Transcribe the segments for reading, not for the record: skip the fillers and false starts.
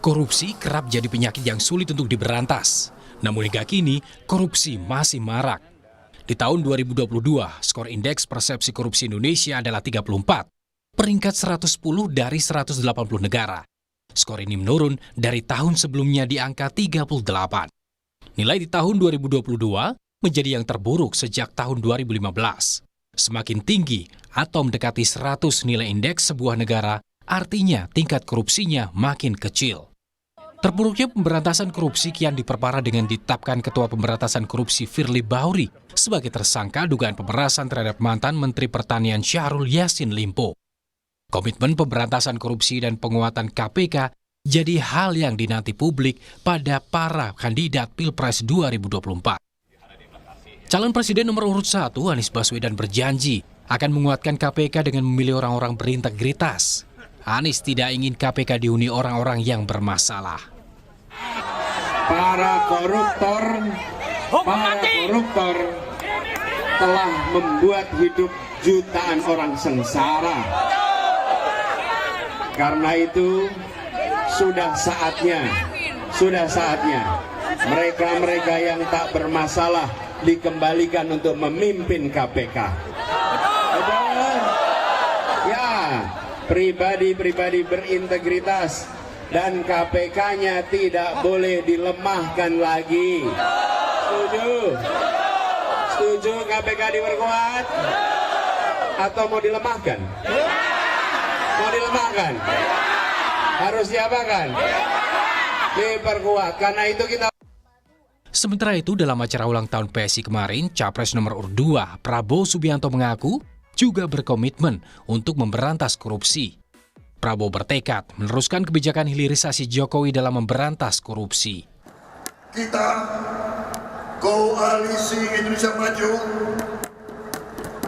Korupsi kerap jadi penyakit yang sulit untuk diberantas. Namun hingga kini, korupsi masih marak. Di tahun 2022, skor indeks persepsi korupsi Indonesia adalah 34, peringkat 110 dari 180 negara. Skor ini menurun dari tahun sebelumnya di angka 38. Nilai di tahun 2022 menjadi yang terburuk sejak tahun 2015. Semakin tinggi atau mendekati 100 nilai indeks sebuah negara, artinya tingkat korupsinya makin kecil. Terpuruknya pemberantasan korupsi kian diperparah dengan ditetapkan Ketua Pemberantasan Korupsi Firly Bahuri sebagai tersangka dugaan pemerasan terhadap mantan Menteri Pertanian Syahrul Yassin Limpo. Komitmen pemberantasan korupsi dan penguatan KPK jadi hal yang dinanti publik pada para kandidat Pilpres 2024. Calon Presiden nomor urut 1 Anies Baswedan berjanji akan menguatkan KPK dengan memilih orang-orang berintegritas. Anies tidak ingin KPK dihuni orang-orang yang bermasalah. Para koruptor telah membuat hidup jutaan orang sengsara. Karena itu sudah saatnya mereka-mereka yang tak bermasalah dikembalikan untuk memimpin KPK. Betul? Ya, pribadi-pribadi berintegritas dan KPK-nya tidak boleh dilemahkan lagi. Setuju? Setuju KPK diperkuat? Atau mau dilemahkan? Mau dilemahkan? Harus diapakan? Diperkuat. Karena itu kita... Sementara itu, dalam acara ulang tahun PSI kemarin, Capres nomor urut 2 Prabowo Subianto mengaku juga berkomitmen untuk memberantas korupsi. Prabowo bertekad meneruskan kebijakan hilirisasi Jokowi dalam memberantas korupsi. Kita, Koalisi Indonesia Maju,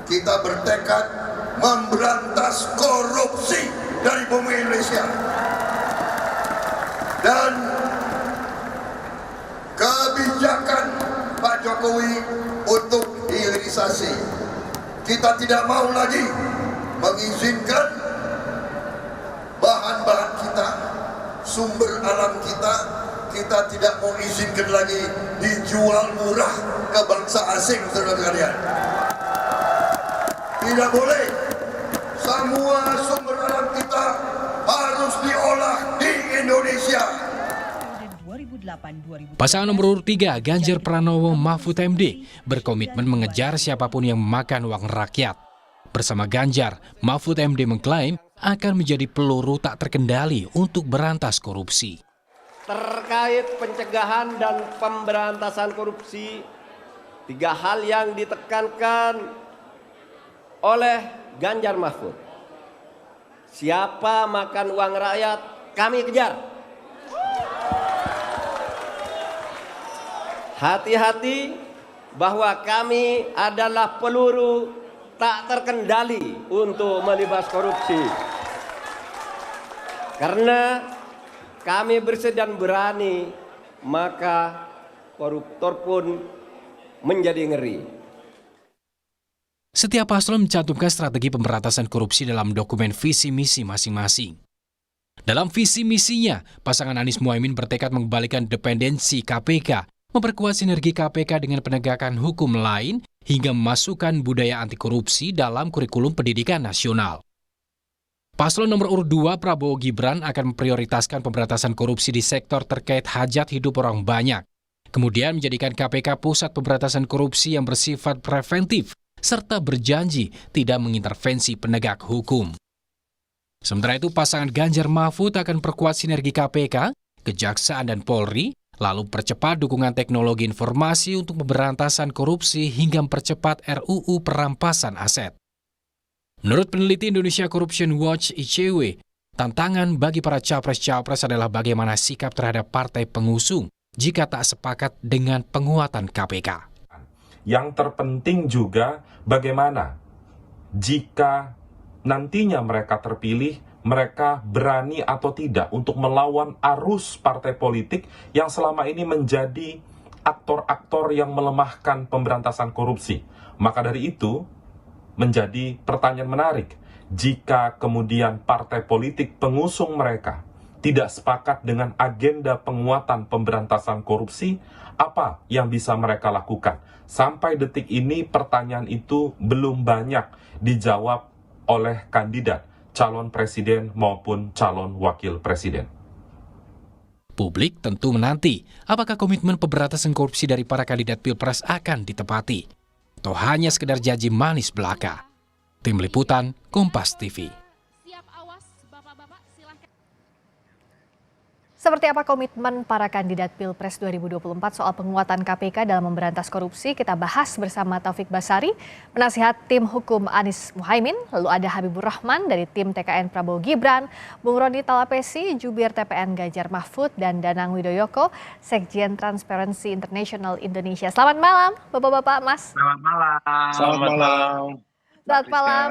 kita bertekad memberantas korupsi dari bumi Indonesia. Dan kebijakan Pak Jokowi untuk hilirisasi, kita tidak mau lagi mengizinkan bahan-bahan kita, sumber alam kita tidak mau izinkan lagi dijual murah ke bangsa asing, saudara sekalian. Tidak boleh. Semua sumber alam kita harus diolah di Indonesia. Pasangan nomor urut 3 Ganjar Pranowo Mahfud MD berkomitmen mengejar siapapun yang memakan uang rakyat. Bersama Ganjar, Mahfud MD mengklaim akan menjadi peluru tak terkendali untuk berantas korupsi. Terkait pencegahan dan pemberantasan korupsi, 3 hal yang ditekankan oleh Ganjar Mahfud. Siapa makan uang rakyat, kami kejar. Hati-hati bahwa kami adalah peluru tak terkendali untuk melibas korupsi. Karena kami bersih dan berani, maka koruptor pun menjadi ngeri. Setiap paslon mencantumkan strategi pemberantasan korupsi dalam dokumen visi misi masing-masing. Dalam visi misinya, pasangan Anies Muhaimin bertekad mengembalikan independensi KPK, memperkuat sinergi KPK dengan penegakan hukum lain, hingga memasukkan budaya anti korupsi dalam kurikulum pendidikan nasional. Paslon nomor urut 2 Prabowo Gibran akan memprioritaskan pemberantasan korupsi di sektor terkait hajat hidup orang banyak. Kemudian menjadikan KPK pusat pemberantasan korupsi yang bersifat preventif, serta berjanji tidak mengintervensi penegak hukum. Sementara itu, pasangan Ganjar Mahfud akan perkuat sinergi KPK, Kejaksaan dan Polri, lalu percepat dukungan teknologi informasi untuk pemberantasan korupsi hingga mempercepat RUU perampasan aset. Menurut peneliti Indonesia Corruption Watch ICW, tantangan bagi para capres-capres adalah bagaimana sikap terhadap partai pengusung jika tak sepakat dengan penguatan KPK. Yang terpenting juga bagaimana jika nantinya mereka terpilih, mereka berani atau tidak untuk melawan arus partai politik yang selama ini menjadi aktor-aktor yang melemahkan pemberantasan korupsi. Maka dari itu, menjadi pertanyaan menarik, jika kemudian partai politik pengusung mereka tidak sepakat dengan agenda penguatan pemberantasan korupsi, apa yang bisa mereka lakukan? Sampai detik ini pertanyaan itu belum banyak dijawab oleh kandidat calon presiden maupun calon wakil presiden. Publik tentu menanti apakah komitmen pemberantasan korupsi dari para kandidat Pilpres akan ditepati. Atau hanya sekedar janji manis belaka. Tim Liputan, Kompas TV. Seperti apa komitmen para kandidat Pilpres 2024 soal penguatan KPK dalam memberantas korupsi? Kita bahas bersama Taufik Basari, penasihat tim hukum Anies Muhaimin, lalu ada Habibur Rahman dari tim TKN Prabowo Gibran, Bung Roni Talapesi, Jubir TPN Ganjar Mahfud, dan Danang Widoyoko, Sekjen Transparency International Indonesia. Selamat malam, Bapak-Bapak, Mas. Selamat malam. Selamat malam. Selamat malam.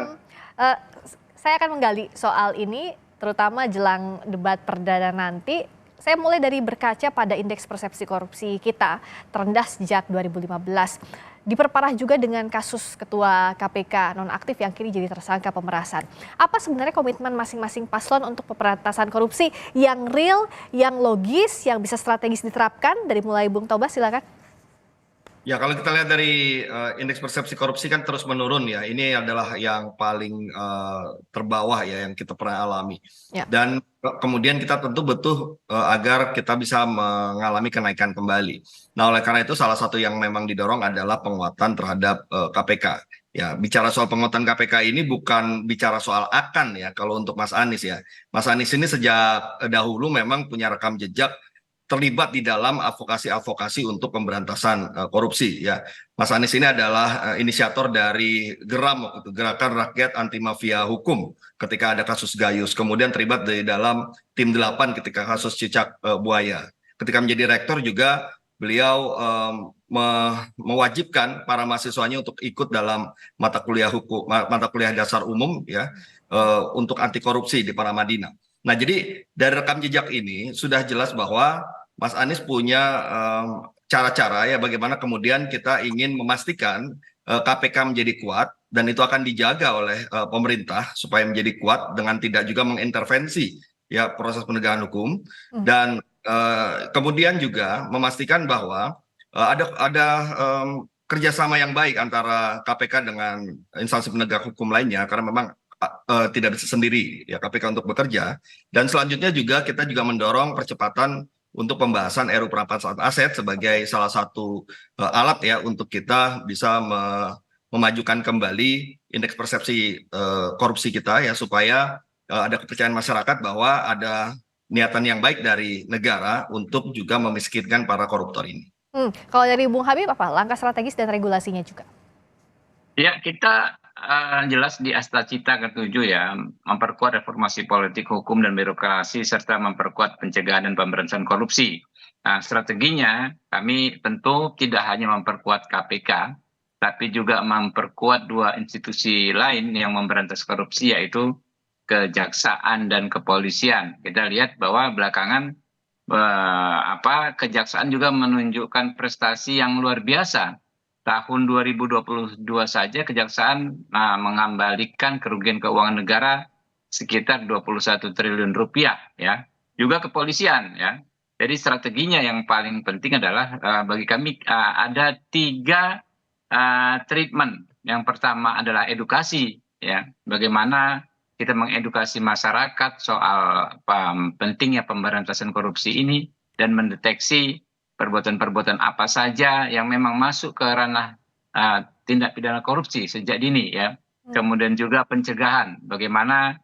Saya akan menggali soal ini, terutama jelang debat perdana nanti. Saya mulai dari berkaca pada indeks persepsi korupsi kita terendah sejak 2015. Diperparah juga dengan kasus ketua KPK nonaktif yang kini jadi tersangka pemerasan. Apa sebenarnya komitmen masing-masing paslon untuk pemberantasan korupsi yang real, yang logis, yang bisa strategis diterapkan? Dari mulai Bung Tobas, silakan. Ya, kalau kita lihat dari indeks persepsi korupsi kan terus menurun ya. Ini adalah yang paling terbawah ya yang kita pernah alami. Ya. Dan kemudian kita tentu butuh agar kita bisa mengalami kenaikan kembali. Nah, oleh karena itu salah satu yang memang didorong adalah penguatan terhadap KPK. Ya, bicara soal penguatan KPK ini bukan bicara soal akan ya kalau untuk Mas Anies ya. Mas Anies ini sejak dahulu memang punya rekam jejak terlibat di dalam advokasi untuk pemberantasan korupsi ya. Mas Anies ini adalah inisiator dari GERAM, Gerakan Rakyat Anti Mafia Hukum, ketika ada kasus Gayus, kemudian terlibat di dalam tim 8 ketika kasus Cicak Buaya. Ketika menjadi rektor juga beliau mewajibkan para mahasiswanya untuk ikut dalam mata kuliah hukum, mata kuliah dasar umum ya, untuk anti korupsi di Paramadina. Nah, jadi dari rekam jejak ini sudah jelas bahwa Mas Anies punya cara-cara ya bagaimana kemudian kita ingin memastikan KPK menjadi kuat dan itu akan dijaga oleh pemerintah supaya menjadi kuat dengan tidak juga mengintervensi ya proses penegakan hukum dan kemudian juga memastikan bahwa ada kerjasama yang baik antara KPK dengan instansi penegak hukum lainnya karena memang tidak bisa sendiri ya KPK untuk bekerja. Dan selanjutnya juga kita juga mendorong percepatan untuk pembahasan RUU Perampasan Aset sebagai salah satu alat ya untuk kita bisa memajukan kembali indeks persepsi korupsi kita ya supaya ada kepercayaan masyarakat bahwa ada niatan yang baik dari negara untuk juga memiskinkan para koruptor ini. Kalau dari Bung Habib apa langkah strategis dan regulasinya juga? Ya, kita jelas di Astacita ke-7 ya, memperkuat reformasi politik, hukum, dan birokrasi, serta memperkuat pencegahan dan pemberantasan korupsi. Nah, strateginya kami tentu tidak hanya memperkuat KPK, tapi juga memperkuat dua institusi lain yang memberantas korupsi, yaitu Kejaksaan dan Kepolisian. Kita lihat bahwa belakangan Kejaksaan juga menunjukkan prestasi yang luar biasa. Tahun 2022 saja Kejaksaan mengembalikan kerugian keuangan negara sekitar 21 triliun rupiah ya. Juga Kepolisian ya. Jadi strateginya yang paling penting adalah bagi kami ada 3 treatment. Yang pertama adalah edukasi ya. Bagaimana kita mengedukasi masyarakat soal pentingnya pemberantasan korupsi ini dan mendeteksi perbuatan-perbuatan apa saja yang memang masuk ke ranah tindak pidana korupsi sejak dini ya. Kemudian juga pencegahan, bagaimana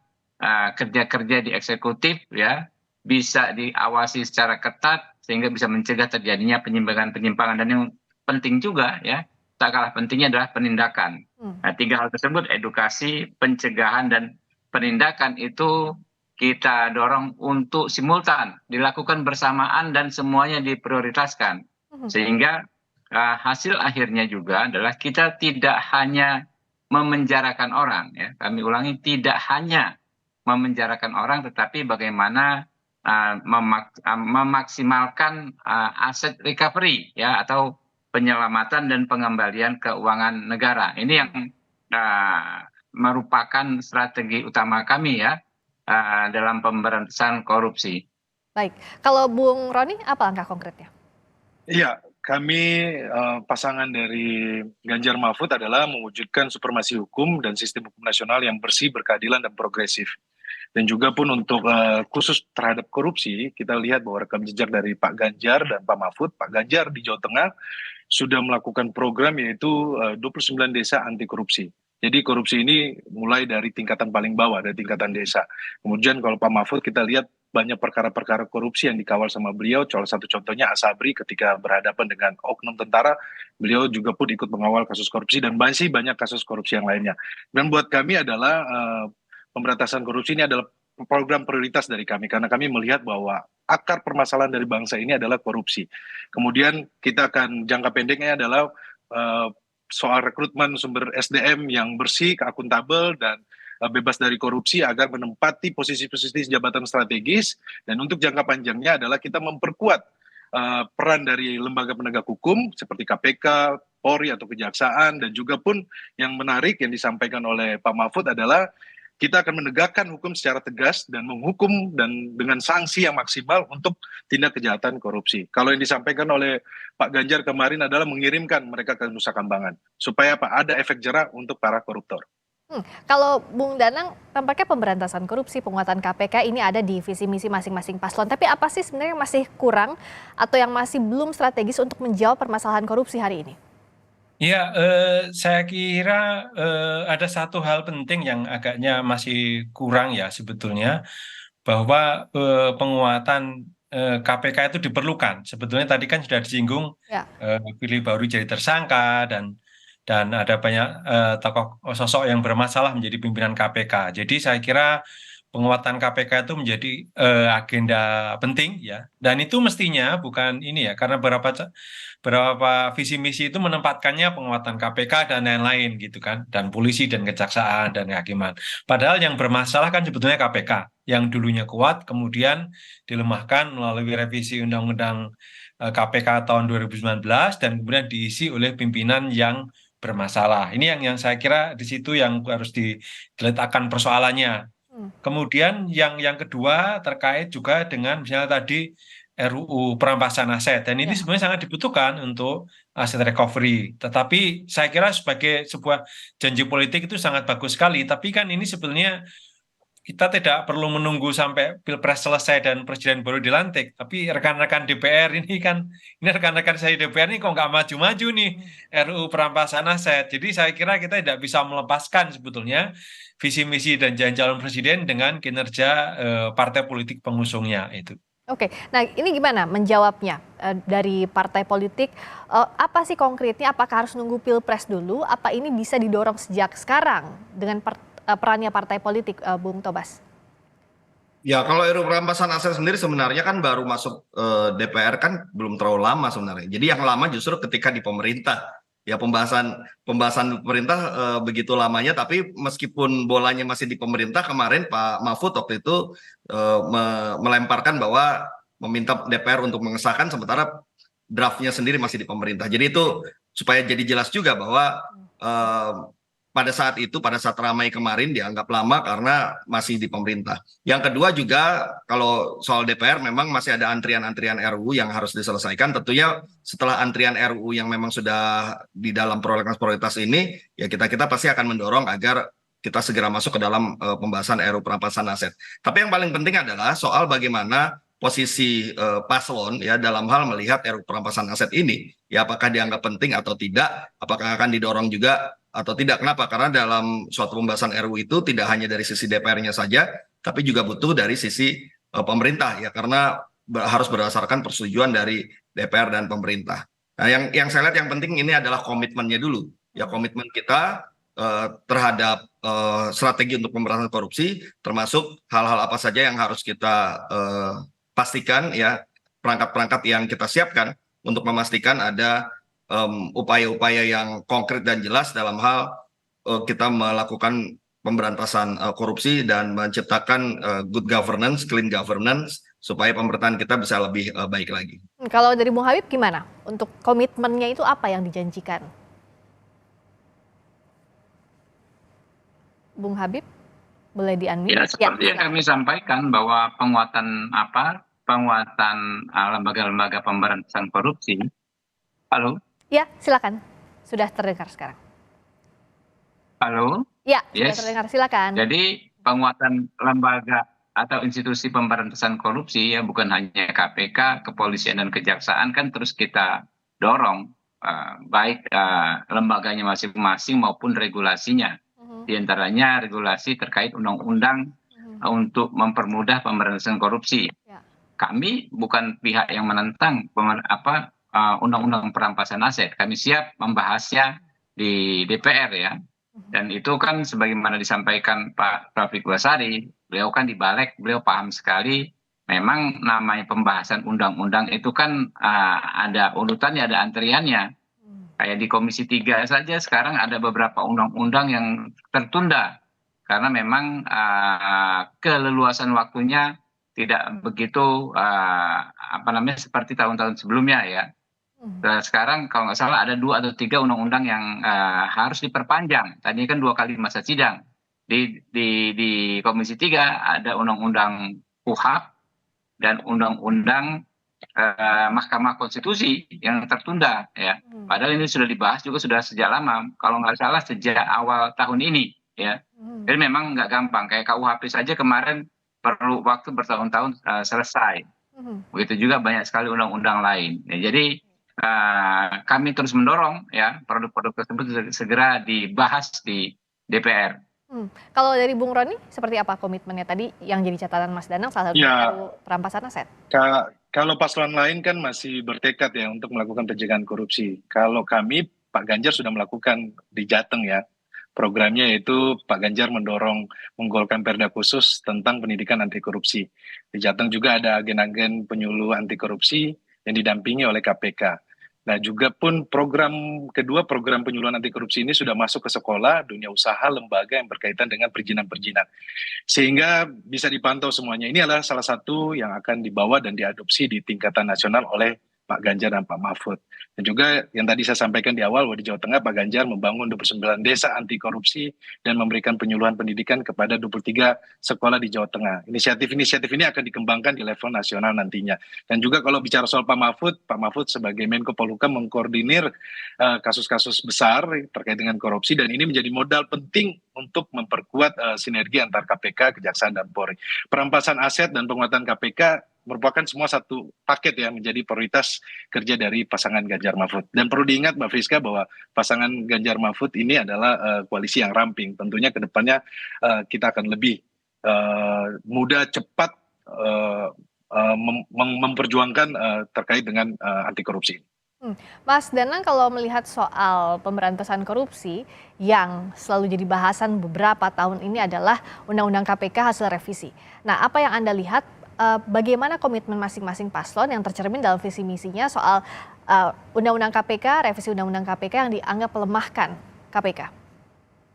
kerja-kerja di eksekutif ya bisa diawasi secara ketat sehingga bisa mencegah terjadinya penyimpangan-penyimpangan. Dan yang penting juga ya, tak kalah pentingnya adalah penindakan. Nah, 3 hal tersebut, edukasi, pencegahan, dan penindakan itu kita dorong untuk simultan dilakukan bersamaan dan semuanya diprioritaskan sehingga hasil akhirnya juga adalah kita tidak hanya memenjarakan orang ya, kami ulangi, tidak hanya memenjarakan orang tetapi bagaimana memaksimalkan aset recovery ya atau penyelamatan dan pengembalian keuangan negara. Ini yang merupakan strategi utama kami ya dalam pemberantasan korupsi. Baik, kalau Bung Roni apa langkah konkretnya? Iya, kami pasangan dari Ganjar Mahfud adalah mewujudkan supremasi hukum dan sistem hukum nasional yang bersih, berkeadilan, dan progresif. Dan juga pun untuk khusus terhadap korupsi, kita lihat bahwa rekam jejak dari Pak Ganjar dan Pak Mahfud, Pak Ganjar di Jawa Tengah sudah melakukan program yaitu 29 desa anti korupsi. Jadi korupsi ini mulai dari tingkatan paling bawah, dari tingkatan desa. Kemudian kalau Pak Mahfud kita lihat banyak perkara-perkara korupsi yang dikawal sama beliau. Salah satu contohnya Asabri ketika berhadapan dengan oknum tentara, beliau juga pun ikut mengawal kasus korupsi dan masih banyak kasus korupsi yang lainnya. Dan buat kami adalah pemberantasan korupsi ini adalah program prioritas dari kami karena kami melihat bahwa akar permasalahan dari bangsa ini adalah korupsi. Kemudian kita akan jangka pendeknya adalah soal rekrutmen sumber SDM yang bersih, akuntabel, dan bebas dari korupsi agar menempati posisi-posisi jabatan strategis. Dan untuk jangka panjangnya adalah kita memperkuat peran dari lembaga penegak hukum seperti KPK, Polri atau Kejaksaan, dan juga pun yang menarik yang disampaikan oleh Pak Mahfud adalah kita akan menegakkan hukum secara tegas dan menghukum dan dengan sanksi yang maksimal untuk tindak kejahatan korupsi. Kalau yang disampaikan oleh Pak Ganjar kemarin adalah mengirimkan mereka ke Nusa Kambangan supaya ada efek jera untuk para koruptor. Kalau Bung Danang, tampaknya pemberantasan korupsi, penguatan KPK ini ada di visi misi masing-masing paslon. Tapi apa sih sebenarnya yang masih kurang atau yang masih belum strategis untuk menjawab permasalahan korupsi hari ini? Ya, saya kira ada satu hal penting yang agaknya masih kurang ya sebetulnya, bahwa penguatan KPK itu diperlukan. Sebetulnya tadi kan sudah disinggung, Ya. Firly Bahuri jadi tersangka dan ada banyak tokoh sosok yang bermasalah menjadi pimpinan KPK. Jadi saya kira penguatan KPK itu menjadi agenda penting ya, dan itu mestinya bukan ini ya, karena beberapa visi misi itu menempatkannya penguatan KPK dan lain-lain gitu kan, dan polisi dan kejaksaan dan kehakiman. Padahal yang bermasalah kan sebetulnya KPK yang dulunya kuat kemudian dilemahkan melalui revisi Undang-Undang KPK tahun 2019 dan kemudian diisi oleh pimpinan yang bermasalah. Ini yang saya kira di situ yang harus diletakkan persoalannya. Kemudian yang kedua terkait juga dengan misalnya tadi RUU perampasan aset, dan ini sebenarnya sangat dibutuhkan untuk aset recovery. Tetapi saya kira sebagai sebuah janji politik itu sangat bagus sekali, tapi kan ini sebenarnya kita tidak perlu menunggu sampai Pilpres selesai dan presiden baru dilantik. Tapi rekan-rekan DPR ini rekan-rekan saya DPR ini kok nggak maju-maju nih RUU perampasan aset. Jadi saya kira kita tidak bisa melepaskan sebetulnya visi misi dan janji calon presiden dengan kinerja partai politik pengusungnya itu. Oke, nah ini gimana menjawabnya dari partai politik? Apa sih konkretnya? Apakah harus nunggu Pilpres dulu? Apa ini bisa didorong sejak sekarang dengan perannya partai politik, Bung Tobas? Ya, kalau RUU perampasan aset sendiri sebenarnya kan baru masuk DPR kan belum terlalu lama sebenarnya. Jadi yang lama justru ketika di pemerintah. Ya pembahasan pemerintah begitu lamanya, tapi meskipun bolanya masih di pemerintah, kemarin Pak Mahfud waktu itu melemparkan bahwa meminta DPR untuk mengesahkan sementara draftnya sendiri masih di pemerintah. Jadi itu supaya jadi jelas juga bahwa pada saat ramai kemarin dianggap lama karena masih di pemerintah. Yang kedua juga kalau soal DPR memang masih ada antrian-antrian RUU yang harus diselesaikan. Tentunya setelah antrian RUU yang memang sudah di dalam prolegnas prioritas ini, ya kita pasti akan mendorong agar kita segera masuk ke dalam pembahasan RUU perampasan aset. Tapi yang paling penting adalah soal bagaimana posisi paslon ya dalam hal melihat RUU perampasan aset ini. Ya apakah dianggap penting atau tidak, apakah akan didorong juga atau tidak. Kenapa? Karena dalam suatu pembahasan RUU itu tidak hanya dari sisi DPR-nya saja, tapi juga butuh dari sisi pemerintah ya, karena harus berdasarkan persetujuan dari DPR dan pemerintah. Nah, yang saya lihat yang penting ini adalah komitmennya dulu. Ya komitmen kita terhadap strategi untuk pemberantasan korupsi, termasuk hal-hal apa saja yang harus kita pastikan ya, perangkat-perangkat yang kita siapkan untuk memastikan ada upaya-upaya yang konkret dan jelas dalam hal kita melakukan pemberantasan korupsi dan menciptakan good governance, clean governance, supaya pemerintahan kita bisa lebih baik lagi. Kalau dari Bung Habib gimana? Untuk komitmennya itu apa yang dijanjikan? Bung Habib, boleh di-unmute? Ya, seperti yang kami sampaikan bahwa penguatan penguatan lembaga-lembaga pemberantasan korupsi. Halo? Ya, silakan. Sudah terdengar sekarang. Halo? Ya, sudah Yes. terdengar. Silakan. Jadi penguatan lembaga atau institusi pemberantasan korupsi ya bukan hanya KPK, kepolisian dan kejaksaan kan terus kita dorong baik lembaganya masing-masing maupun regulasinya. Di antaranya regulasi terkait undang-undang untuk mempermudah pemberantasan korupsi. Ya. Kami bukan pihak yang menentang undang-undang perampasan aset. Kami siap membahasnya di DPR ya. Dan itu kan sebagaimana disampaikan Pak Taufik Basari, beliau kan di Balik, beliau paham sekali. Memang namanya pembahasan undang-undang itu kan ada urutannya, ada antriannya. Kayak di Komisi 3 saja sekarang ada beberapa undang-undang yang tertunda. Karena memang keleluasan waktunya tidak begitu seperti tahun-tahun sebelumnya ya. Sekarang kalau nggak salah ada 2 atau 3 undang-undang yang harus diperpanjang. Tadinya kan 2 kali masa sidang. Di Komisi 3 ada undang-undang KUHP dan undang-undang Mahkamah Konstitusi yang tertunda ya. Padahal ini sudah dibahas juga sudah sejak lama. Kalau nggak salah sejak awal tahun ini ya. Jadi memang nggak gampang. Kayak KUHP saja kemarin perlu waktu bertahun-tahun selesai. Begitu juga banyak sekali undang-undang lain. Ya, jadi kami terus mendorong ya produk-produk tersebut segera dibahas di DPR. Kalau dari Bung Roni seperti apa komitmennya tadi yang jadi catatan Mas Danang salah satu perampasan aset? Kalau paslon lain kan masih bertekad ya untuk melakukan pencegahan korupsi. Kalau kami Pak Ganjar sudah melakukan di Jateng ya. Programnya yaitu Pak Ganjar mendorong menggolkan perda khusus tentang pendidikan anti korupsi. Di Jateng juga ada agen-agen penyuluh anti korupsi yang didampingi oleh KPK. Nah juga pun program penyuluhan anti korupsi ini sudah masuk ke sekolah, dunia usaha, lembaga yang berkaitan dengan perizinan-perizinan. Sehingga bisa dipantau semuanya. Ini adalah salah satu yang akan dibawa dan diadopsi di tingkatan nasional oleh Pak Ganjar dan Pak Mahfud. Dan juga yang tadi saya sampaikan di awal bahwa di Jawa Tengah Pak Ganjar membangun 29 desa anti korupsi dan memberikan penyuluhan pendidikan kepada 23 sekolah di Jawa Tengah. Inisiatif-inisiatif ini akan dikembangkan di level nasional nantinya. Dan juga kalau bicara soal Pak Mahfud sebagai Menko Polhukam mengkoordinir kasus-kasus besar terkait dengan korupsi dan ini menjadi modal penting untuk memperkuat sinergi antar KPK, Kejaksaan dan Polri. Perampasan aset dan penguatan KPK merupakan semua satu paket ya menjadi prioritas kerja dari pasangan Ganjar Mahfud. Dan perlu diingat Mbak Friska bahwa pasangan Ganjar Mahfud ini adalah koalisi yang ramping. Tentunya ke depannya kita akan lebih mudah cepat memperjuangkan terkait dengan anti korupsi. Mas Danang kalau melihat soal pemberantasan korupsi yang selalu jadi bahasan beberapa tahun ini adalah Undang-Undang KPK hasil revisi. Nah apa yang Anda lihat bagaimana komitmen masing-masing paslon yang tercermin dalam visi misinya soal Undang-Undang KPK, revisi Undang-Undang KPK yang dianggap melemahkan KPK?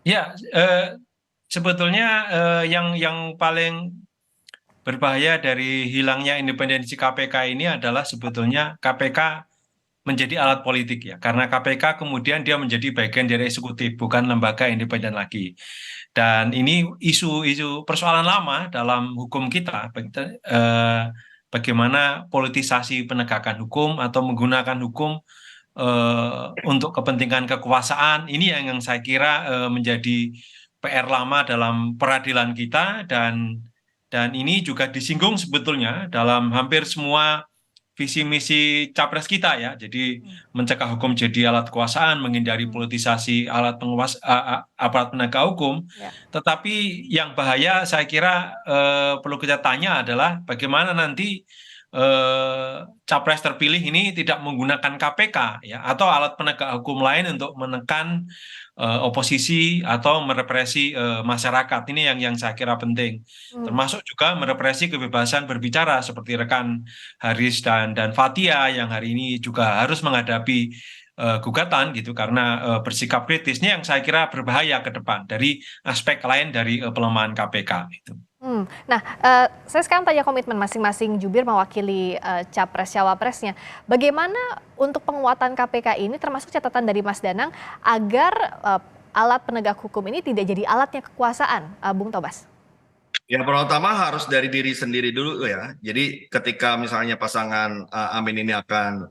Ya, sebetulnya yang paling berbahaya dari hilangnya independensi KPK ini adalah sebetulnya KPK menjadi alat politik ya, karena KPK kemudian dia menjadi bagian dari eksekutif, bukan lembaga independen lagi. Dan ini isu persoalan lama dalam hukum kita, bagaimana politisasi penegakan hukum atau menggunakan hukum untuk kepentingan kekuasaan. Ini yang saya kira menjadi PR lama dalam peradilan kita dan ini juga disinggung sebetulnya dalam hampir semua visi misi capres kita ya, jadi mencegah hukum jadi alat kekuasaan, menghindari politisasi aparat penegak hukum. Ya. Tetapi yang bahaya saya kira perlu kita tanya adalah bagaimana nanti capres terpilih ini tidak menggunakan KPK ya atau alat penegak hukum lain untuk menekan oposisi atau merepresi masyarakat. Ini yang saya kira penting. Termasuk juga merepresi kebebasan berbicara seperti rekan Haris dan Fathia yang hari ini juga harus menghadapi gugatan gitu karena bersikap kritis. Ini yang saya kira berbahaya ke depan dari aspek lain dari pelemahan KPK itu. Nah, saya sekarang tanya komitmen masing-masing jubir mewakili capres-cawapresnya. Bagaimana untuk penguatan KPK ini termasuk catatan dari Mas Danang agar alat penegak hukum ini tidak jadi alatnya kekuasaan, Bung Tobas? Ya, pertama harus dari diri sendiri dulu ya. Jadi ketika misalnya pasangan Amin ini akan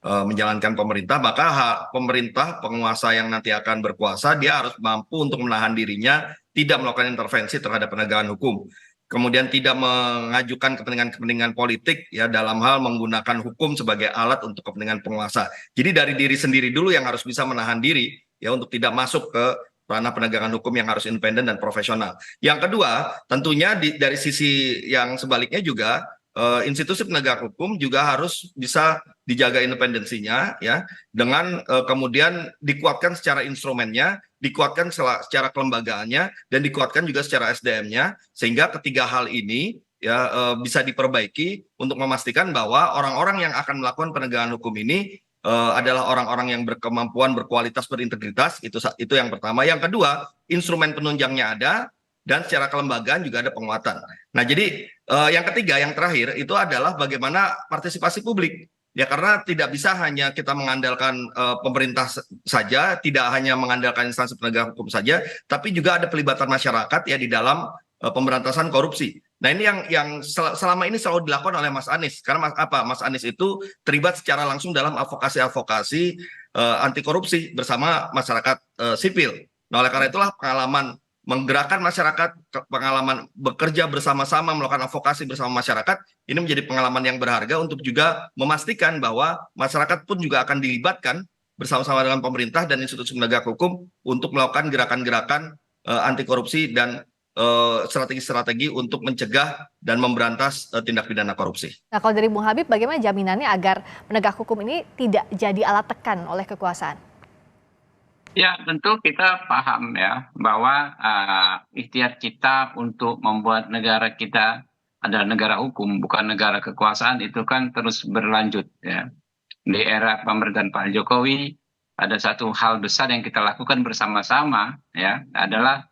menjalankan pemerintah, maka pemerintah penguasa yang nanti akan berkuasa, dia harus mampu untuk menahan dirinya, tidak melakukan intervensi terhadap penegakan hukum. Kemudian tidak mengajukan kepentingan-kepentingan politik ya dalam hal menggunakan hukum sebagai alat untuk kepentingan penguasa. Jadi dari diri sendiri dulu yang harus bisa menahan diri ya untuk tidak masuk ke ranah penegakan hukum yang harus independen dan profesional. Yang kedua, tentunya dari sisi yang sebaliknya juga institusi penegak hukum juga harus bisa dijaga independensinya ya dengan kemudian dikuatkan secara instrumennya, dikuatkan secara kelembagaannya dan dikuatkan juga secara SDM-nya sehingga ketiga hal ini ya bisa diperbaiki untuk memastikan bahwa orang-orang yang akan melakukan penegakan hukum ini adalah orang-orang yang berkemampuan, berkualitas, berintegritas. Itu yang pertama. Yang kedua, instrumen penunjangnya ada dan secara kelembagaan juga ada penguatan. Nah, jadi yang ketiga, yang terakhir itu adalah bagaimana partisipasi publik. Ya, karena tidak bisa hanya kita mengandalkan pemerintah saja, tidak hanya mengandalkan instansi penegak hukum saja, tapi juga ada pelibatan masyarakat ya di dalam pemberantasan korupsi. Nah, ini yang selama ini selalu dilakukan oleh Mas Anies. Karena Mas Anies itu terlibat secara langsung dalam advokasi anti korupsi bersama masyarakat sipil. Nah, oleh karena itulah pengalaman menggerakkan masyarakat, pengalaman bekerja bersama-sama, melakukan advokasi bersama masyarakat, ini menjadi pengalaman yang berharga untuk juga memastikan bahwa masyarakat pun juga akan dilibatkan bersama-sama dengan pemerintah dan institusi penegak hukum untuk melakukan gerakan-gerakan anti korupsi dan strategi-strategi untuk mencegah dan memberantas tindak pidana korupsi. Nah, kalau dari Bung Habib, bagaimana jaminannya agar penegak hukum ini tidak jadi alat tekan oleh kekuasaan? Ya, tentu kita paham ya bahwa ikhtiar kita untuk membuat negara kita adalah negara hukum, bukan negara kekuasaan, itu kan terus berlanjut ya. Di era pemerintahan Pak Jokowi ada satu hal besar yang kita lakukan bersama-sama ya, adalah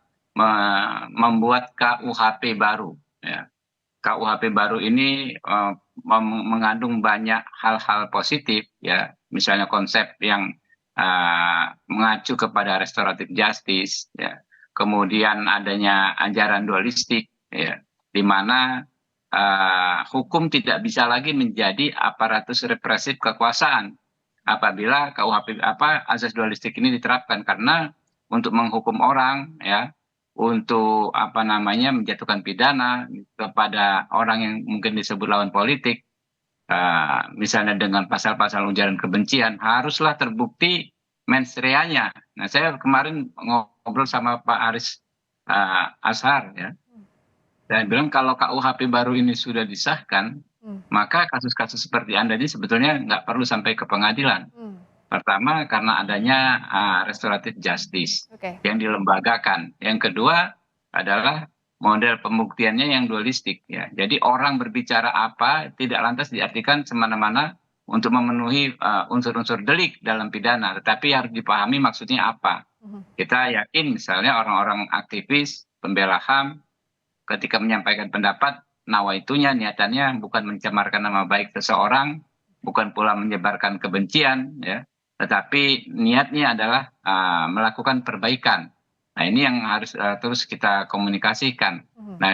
membuat KUHP baru ya. KUHP baru ini mengandung banyak hal-hal positif ya, misalnya konsep yang mengacu kepada restoratif justice ya. Kemudian adanya ajaran dualistik ya, di mana hukum tidak bisa lagi menjadi aparatus represif kekuasaan apabila KUHP azas dualistik ini diterapkan, karena untuk menghukum orang ya, untuk menjatuhkan pidana kepada orang yang mungkin disebut lawan politik, misalnya dengan pasal-pasal ujaran kebencian, haruslah terbukti mens reanya. Nah, saya kemarin ngobrol sama Pak Aris Ashar ya, dan bilang kalau KUHP baru ini sudah disahkan, maka kasus-kasus seperti Anda ini sebetulnya nggak perlu sampai ke pengadilan. Pertama, karena adanya restoratif justice yang dilembagakan. Yang kedua adalah model pembuktiannya yang dualistik ya. Jadi orang berbicara apa tidak lantas diartikan semena-mana untuk memenuhi unsur-unsur delik dalam pidana, tetapi harus dipahami maksudnya apa. Kita yakin misalnya orang-orang aktivis, pembela HAM ketika menyampaikan pendapat, nawaitunya, niatannya bukan mencemarkan nama baik seseorang, bukan pula menyebarkan kebencian ya, tetapi niatnya adalah melakukan perbaikan. Nah, ini yang harus terus kita komunikasikan. Nah,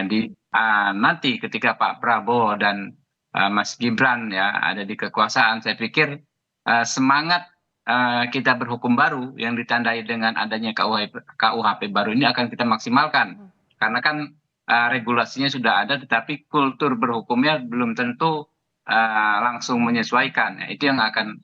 nanti ketika Pak Prabowo dan Mas Gibran ya ada di kekuasaan, saya pikir semangat kita berhukum baru yang ditandai dengan adanya KUHP baru ini akan kita maksimalkan. Karena kan regulasinya sudah ada, tetapi kultur berhukumnya belum tentu langsung menyesuaikan. Nah, itu yang akan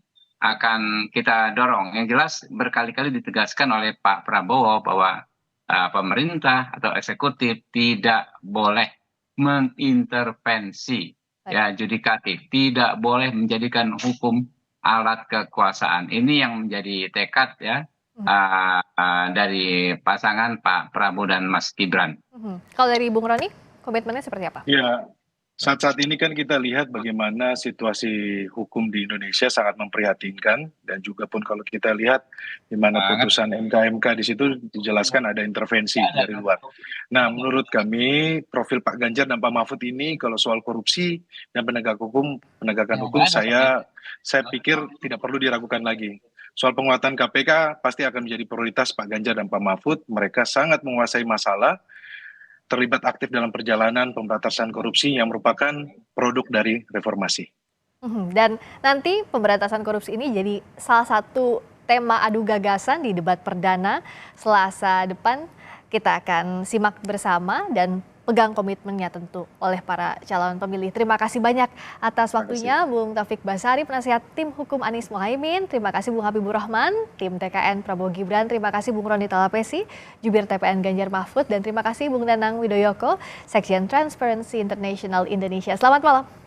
kita dorong. Yang jelas berkali-kali ditegaskan oleh Pak Prabowo bahwa pemerintah atau eksekutif tidak boleh mengintervensi ya judikatif, tidak boleh menjadikan hukum alat kekuasaan. Ini yang menjadi tekad ya dari pasangan Pak Prabowo dan Mas Gibran. Kalau dari Bung Roni, komitmennya seperti apa? Ya, saat-saat ini kan kita lihat bagaimana situasi hukum di Indonesia sangat memprihatinkan, dan juga pun kalau kita lihat di mana putusan MK di situ dijelaskan ada intervensi dari luar. Nah, menurut kami profil Pak Ganjar dan Pak Mahfud ini kalau soal korupsi dan penegakan hukum saya pikir tidak perlu diragukan lagi. Soal penguatan KPK pasti akan menjadi prioritas Pak Ganjar dan Pak Mahfud. Mereka sangat menguasai masalah. terlibat aktif dalam perjalanan pemberantasan korupsi yang merupakan produk dari reformasi. Dan nanti pemberantasan korupsi ini jadi salah satu tema adu gagasan di debat perdana Selasa depan. Kita akan simak bersama dan pegang komitmennya tentu oleh para calon pemilih. Terima kasih banyak atas waktunya Bung Taufik Basari, penasihat tim hukum Anies Mohaimin. Terima kasih Bung Habibur Rahman, tim TKN Prabowo Gibran. Terima kasih Bung Roni Talapesi, jubir TPN Ganjar Mahfud. Dan terima kasih Bung Danang Widoyoko, Sekjen Transparency International Indonesia. Selamat malam.